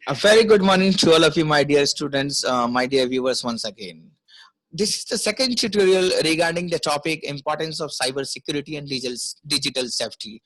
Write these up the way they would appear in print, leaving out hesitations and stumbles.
A very good morning to all of you, my dear students, my dear viewers, once again. This is the second tutorial regarding the topic importance of cyber security and digital safety.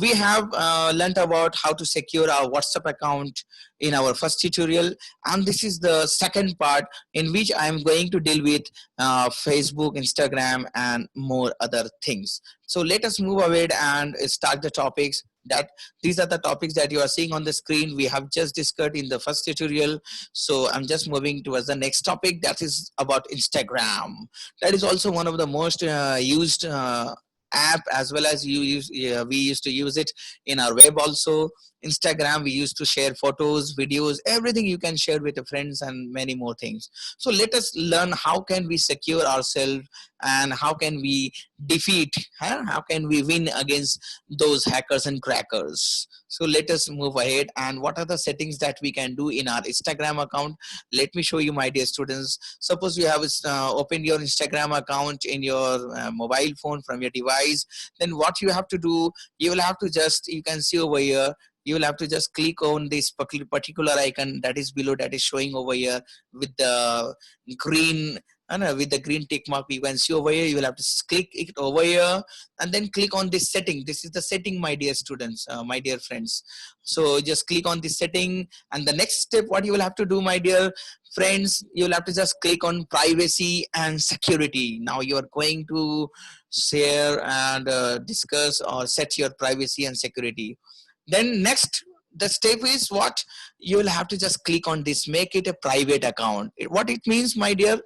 We have learnt about how to secure our WhatsApp account in our first tutorial, and this is the second part in which I am going to deal with Facebook, Instagram, and more other things. So let us move ahead and start the topics. That these are the topics that you are seeing on the screen. We have just discussed in the first tutorial, so I'm just moving towards the next topic, that is about Instagram. That is also one of the most used app, as well as we used to use it in our web also. Instagram, we used to share photos, videos, everything you can share with your friends, and many more things. So let us learn how can we secure ourselves, and how can we defeat, how can we win against those hackers and crackers. So let us move ahead, and what are the settings that we can do in our Instagram account. Let me show you, my dear students. Suppose you have opened your Instagram account in your mobile phone from your device. Then what you have to do, you will have to just, you can see over here, you will have to just click on this particular icon that is below, that is showing over here with the green, with the green tick mark. You can see over here, you will have to click it over here, and then click on this setting. This is the setting, my dear students, my dear friends. So just click on this setting, and the next step what you will have to do, my dear friends, you will have to just click on privacy and security. Now you are going to share and discuss or set your privacy and security. Then next, the step is what you will have to just click on this, make it a private account. What it means, my dear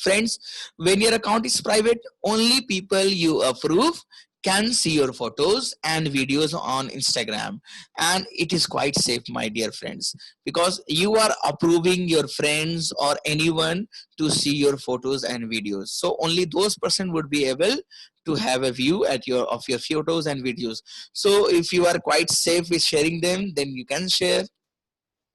friends, when your account is private, only people you approve can see your photos and videos on Instagram. And it is quite safe, my dear friends, because you are approving your friends or anyone to see your photos and videos. So only those person would be able to have a view at your of your photos and videos. So if you are quite safe with sharing them, then you can share,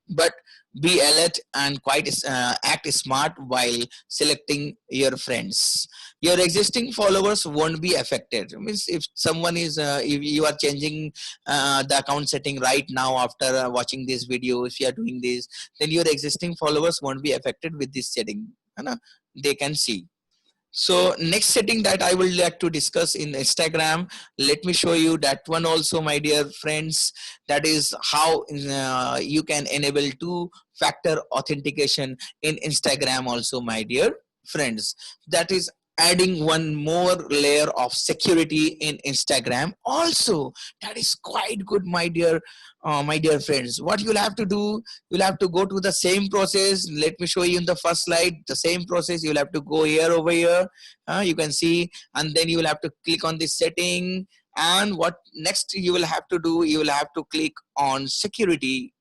but be alert and quite act smart while selecting your friends. Your existing followers won't be affected. Means if someone is if you are changing the account setting right now after watching this video, if you are doing this, then your existing followers won't be affected with this setting, they can see. So next setting that I would like to discuss in Instagram, let me show you that one also, my dear friends. That is how you can enable two-factor authentication in Instagram also, my dear friends. That is adding one more layer of security in Instagram also. That is quite good, my dear friends. What you'll have to do, you'll have to go to the same process. Let me show you in the first slide the same process. You'll have to go here, over here, you can see, and then you will have to click on this setting. And what next you will have to do, you will have to click on security.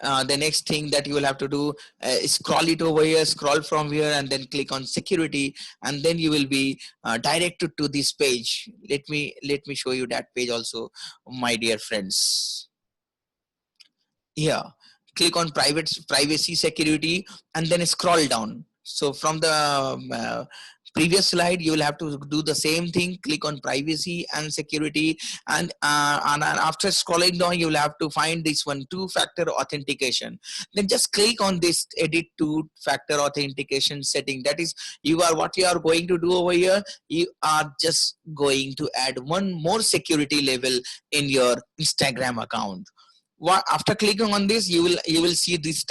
The next thing that you will have to do is scroll it over here, scroll from here, and then click on security, and then you will be directed to this page. Let me show you that page also, my dear friends. Yeah, click on privacy security, and then scroll down. So from the previous slide, you will have to do the same thing, click on privacy and security, and after scrolling down, you will have to find this one, two-factor authentication. Then just click on this edit two-factor authentication setting. That is, what you are going to do over here, you are just going to add one more security level in your Instagram account. After clicking on this, you will see this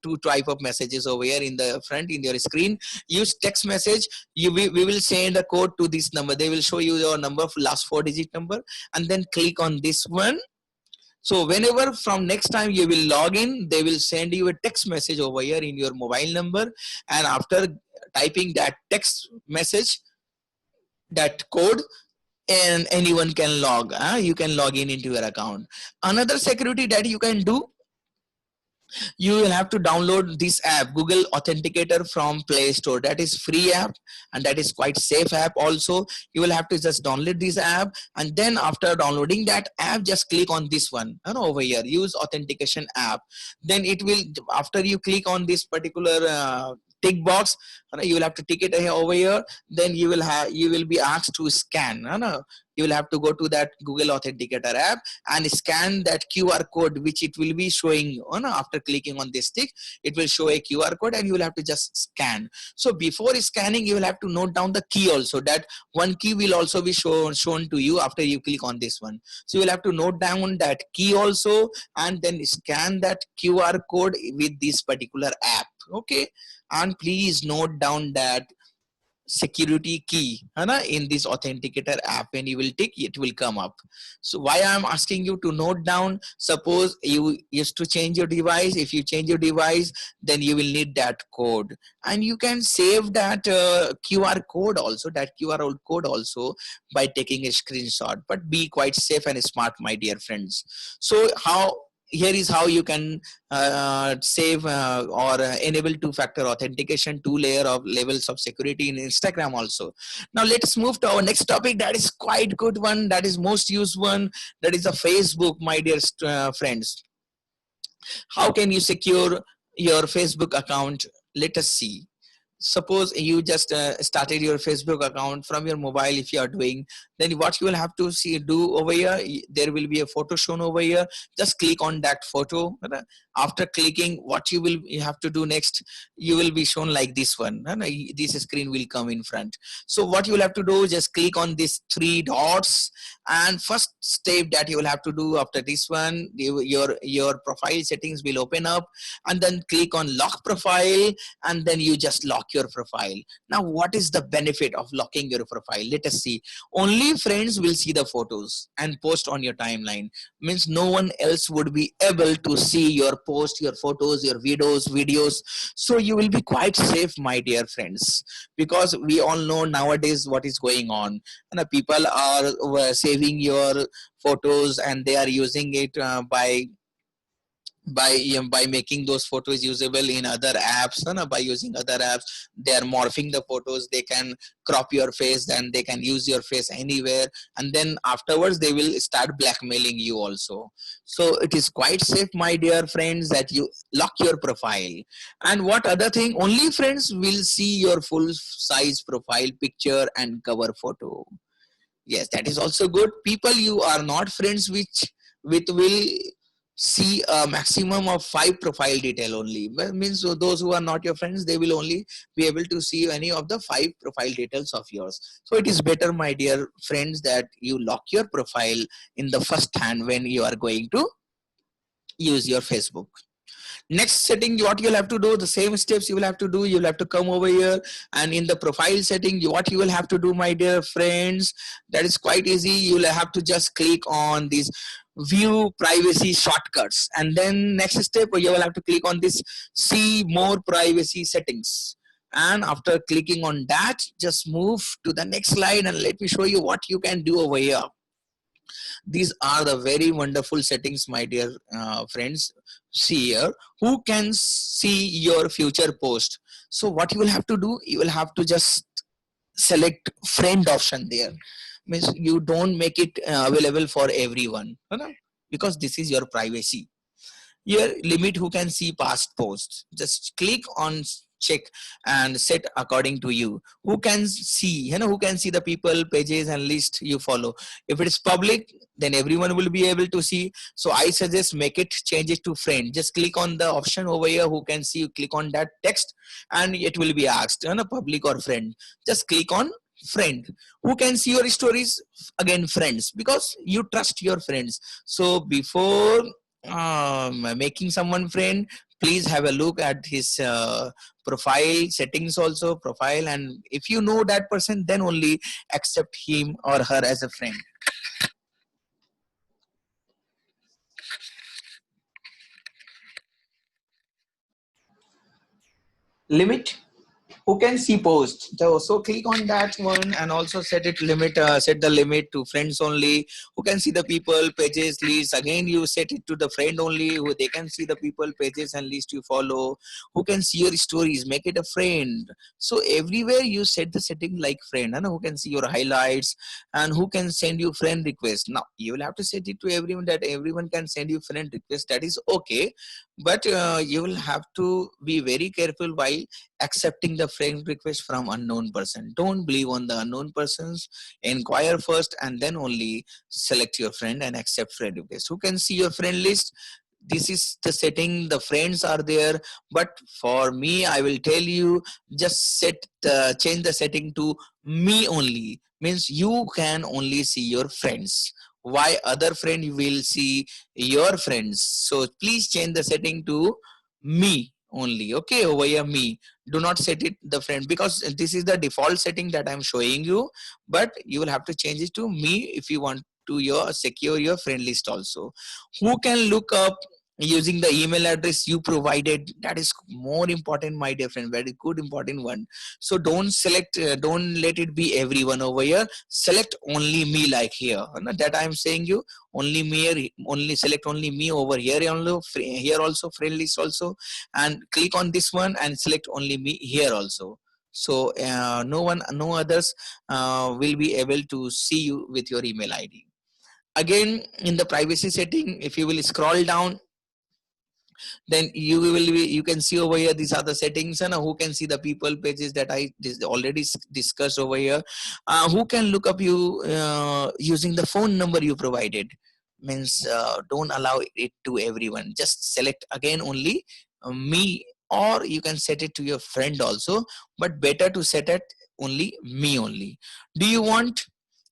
two type of messages over here in the front in your screen. Use text message. We will send a code to this number. They will show you your number, last 4-digit number, and then click on this one. So whenever from next time you will log in, they will send you a text message over here in your mobile number, and after typing that text message, that code, and anyone can you can log in into your account. Another security that you can do, you will have to download this app, Google Authenticator, from Play Store. That is free app, and that is quite safe app also. You will have to just download this app, and then after downloading that app, just click on this one, over here, use authentication app. Then it will, after you click on this particular tick box. You will have to tick it over here. Then you will be asked to scan. You will have to go to that Google Authenticator app and scan that QR code, which it will be showing you. After clicking on this tick, it will show a QR code and you will have to just scan. So before scanning, you will have to note down the key also. That one key will also be shown to you after you click on this one. So you will have to note down that key also and then scan that QR code with this particular app. Okay, and please note down that security key in this authenticator app. When you will tick, it will come up. So why I'm asking you to note down, suppose you used to change your device. If you change your device, then you will need that code, and you can save that QR code also, that QR code also, by taking a screenshot. But be quite safe and smart, my dear friends. So here is how you can save or enable two-factor authentication, two layer of levels of security in Instagram also. Now let's move to our next topic. That is quite good one, that is most used one, that is the Facebook, my dear friends. How can you secure your Facebook account? Let us see. Suppose you just started your Facebook account from your mobile. If you are doing, then what you will have to do over here, there will be a photo shown over here. Just click on that photo. After clicking, what you have to do next, you will be shown like this one. This screen will come in front. So what you will have to do, just click on these three dots, and first step that you will have to do after this one, your profile settings will open up, and then click on lock profile, and then you just lock your profile. Now what is the benefit of locking your profile? Let us see. Only friends will see the photos and post on your timeline. Means no one else would be able to see your post, your photos, your videos. So you will be quite safe, my dear friends, because we all know nowadays what is going on, and people are saving your photos, and they are using it by making those photos usable in other apps. By using other apps, they are morphing the photos. They can crop your face, and they can use your face anywhere, and then afterwards they will start blackmailing you also. So it is quite safe, my dear friends, that you lock your profile. And what other thing, only friends will see your full size profile picture and cover photo. Yes, that is also good. People you are not friends with will see a maximum of 5 profile detail only. Well, means so those who are not your friends, they will only be able to see any of the 5 profile details of yours. So it is better, my dear friends, that you lock your profile in the first hand when you are going to use your Facebook. Next setting, what you'll have to do, the same steps you will have to do. You'll have to come over here, and in the profile setting, what you will have to do, my dear friends, that is quite easy. You'll have to just click on this view privacy shortcuts, and then next step, you will have to click on this see more privacy settings. And after clicking on that, just move to the next slide, and let me show you what you can do over here. These are the very wonderful settings, my dear friends. See here, who can see your future post? So what you will have to do, you will have to just select friend option there. Means you don't make it available for everyone, because this is your privacy. Here, limit who can see past posts. Just click on check and set according to you. Who can see, who can see the people, pages and list you follow. If it is public, then everyone will be able to see. So I suggest make it, change it to friend. Just click on the option over here, who can see, click on that text, and it will be asked, public or friend. Just click on friend. Who can see your stories? Again, friends, because you trust your friends. So before making someone friend, please have a look at his profile settings also, profile, and if you know that person, then only accept him or her as a friend. Limit who can see post. So click on that one and also set it limit, set the limit to friends only. Who can see the people, pages, leads. Again, you set it to the friend only, who they can see the people, pages and leads you follow. Who can see your stories, make it a friend. So everywhere you set the setting like friend, and who can see your highlights, and who can send you friend request. Now you will have to set it to everyone, that everyone can send you friend request. That is okay, but you will have to be very careful while accepting the friend request from unknown person. Don't believe on the unknown persons. Inquire first and then only select your friend and accept friend request. Who can see your friend list? This is the setting, the friends are there, but for me I will tell you, just change the setting to me only, means you can only see your friends. Why other friend will see your friends? So please change the setting to me only. Okay, over here me, do not set it the friend, because this is the default setting that I'm showing you, but you will have to change it to me if you want to your secure your friend list also. Who can look up using the email address you provided? That is more important, my dear friend, very good important one. So don't select, don't let it be everyone over here, select only me, like here, that I'm saying you, only me here, only select only me over here, only here also friend list also, and click on this one and select only me here also. So no one, no others will be able to see you with your email id. Again, in the privacy setting, if you will scroll down, then you can see over here, these are the settings, and who can see the people, pages that I already discussed over here. Who can look up you using the phone number you provided, means don't allow it to everyone, just select again only me, or you can set it to your friend also, but better to set it only me only. Do you want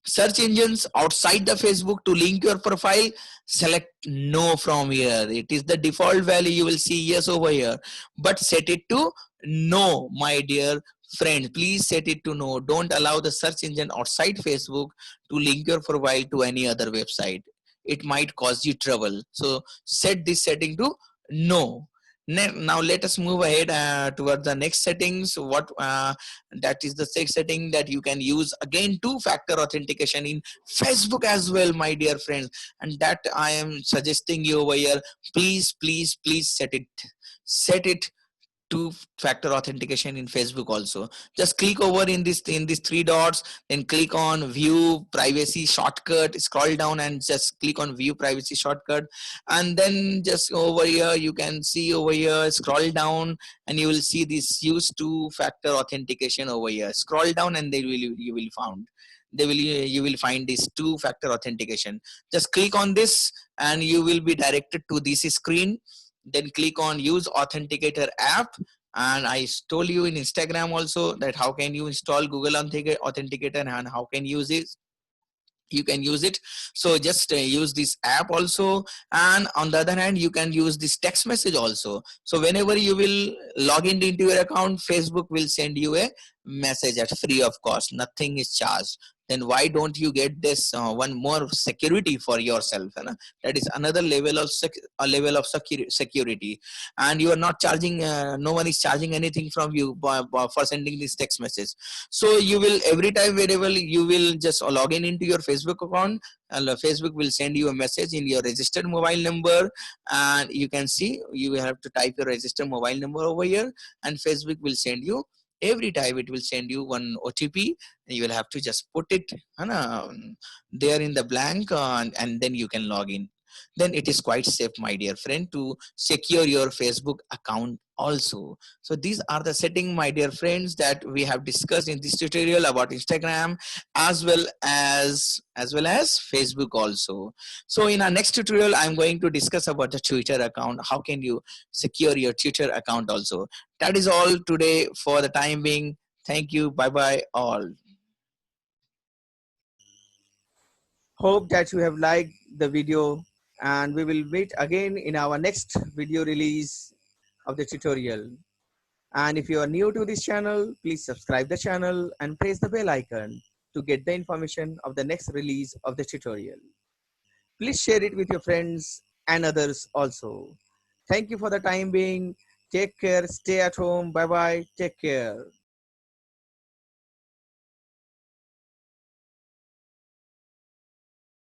search engines outside the Facebook to link your profile? Select no from here. It is the default value, you will see yes over here, but set it to no, my dear friend. Please set it to no. Don't allow the search engine outside Facebook to link your profile to any other website. It might cause you trouble. So set this setting to no. Now let us move ahead toward the next settings. What that is the sixth setting that you can use again, two-factor authentication in Facebook as well, my dear friends, and that I am suggesting you over here. Please, please, please set it two-factor authentication in Facebook also. Just click over in these three dots, then click on view privacy shortcut, scroll down and just click on view privacy shortcut, and then just over here you can see over here, scroll down and you will see this use two-factor authentication over here. Scroll down and you will found, you will find this two-factor authentication. Just click on this and you will be directed to this screen. Then click on use authenticator app, and I told you in Instagram also that how can you install Google authenticator and how can use it, you can use it. So just use this app also, and on the other hand you can use this text message also. So whenever you will log into your account, Facebook will send you a message at free of cost, nothing is charged. Then why don't you get this one more security for yourself, that is another level of security, and you are not charging, no one is charging anything from you for sending this text message. So you will, every time wherever you will just log into your Facebook account, and Facebook will send you a message in your registered mobile number, and you can see you will have to type your registered mobile number over here, and Facebook will send you, every time it will send you one OTP. You will have to just put it there in the blank, and then you can log in. Then it is quite safe, my dear friend, to secure your Facebook account also. So these are the setting, my dear friends, that we have discussed in this tutorial about Instagram as well as Facebook also. So in our next tutorial I'm going to discuss about the Twitter account, how can you secure your Twitter account also. That is all today for the time being. Thank you, bye bye all. Hope that you have liked the video, and we will meet again in our next video release of the tutorial. And if you are new to this channel, please subscribe the channel and press the bell icon to get the information of the next release of the tutorial. Please share it with your friends and others also. Thank you for the time being. Take care. Stay at home. Bye bye. Take care.